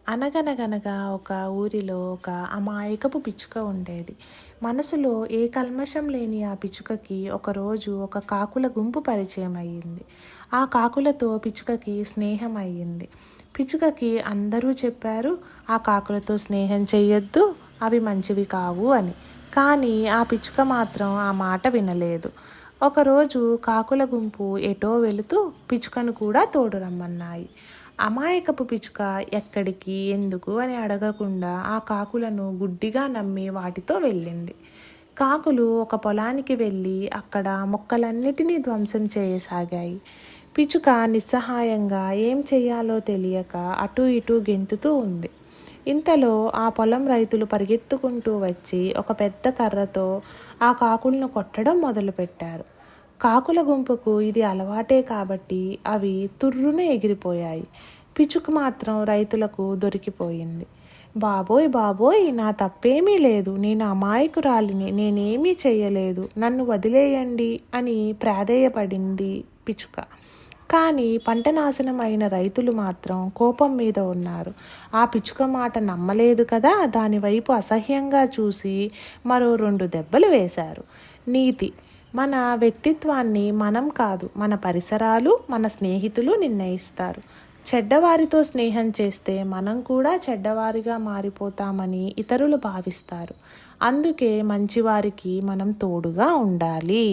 అనగనగనగా ఒక ఊరిలో ఒక అమాయకపు పిచ్చుక ఉండేది. మనసులో ఏ కల్మషం లేని ఆ పిచ్చుకకి ఒకరోజు ఒక కాకుల గుంపు పరిచయం అయ్యింది. ఆ కాకులతో పిచ్చుకకి స్నేహం అయ్యింది. పిచ్చుకకి అందరూ చెప్పారు, ఆ కాకులతో స్నేహం చెయ్యొద్దు, అవి మంచివి కావు అని. కానీ ఆ పిచ్చుక మాత్రం ఆ మాట వినలేదు. ఒకరోజు కాకుల గుంపు ఎటో వెళుతూ పిచ్చుకను కూడా తోడు రమ్మన్నాయి. అమాయకపు పిచ్చుక ఎక్కడికి, ఎందుకు అని అడగకుండా ఆ కాకులను గుడ్డిగా నమ్మి వాటితో వెళ్ళింది. కాకులు ఒక పొలానికి వెళ్ళి అక్కడ మొక్కలన్నిటినీ ధ్వంసం చేయసాగాయి. పిచ్చుక నిస్సహాయంగా ఏం చెయ్యాలో తెలియక అటూ ఇటూ గెంతుతూ ఉంది. ఇంతలో ఆ పొలం రైతులు పరిగెత్తుకుంటూ వచ్చి ఒక పెద్ద కర్రతో ఆ కాకులను కొట్టడం మొదలుపెట్టారు. కాకుల గుంపుకు ఇది అలవాటే కాబట్టి అవి తుర్రున ఎగిరిపోయాయి. పిచ్చుక మాత్రం రైతులకు దొరికిపోయింది. బాబోయ్ బాబోయ్, నా తప్పేమీ లేదు, నేను అమాయకురాలిని, నేనేమీ చెయ్యలేదు, నన్ను వదిలేయండి అని ప్రాధేయపడింది పిచ్చుక. కానీ పంట నాశనం అయిన రైతులు మాత్రం కోపం మీద ఉన్నారు. ఆ పిచ్చుక మాట నమ్మలేదు కదా, దానివైపు అసహ్యంగా చూసి మరో 2 దెబ్బలు వేశారు. నీతి: మన వ్యక్తిత్వాన్ని మనం కాదు, మన పరిసరాలు, మన స్నేహితులు నిర్ణయిస్తారు. చెడ్డవారితో స్నేహం చేస్తే మనం కూడా చెడ్డవారిగా మారిపోతామని ఇతరులు భావిస్తారు. అందుకే మంచివారికి మనం తోడుగా ఉండాలి.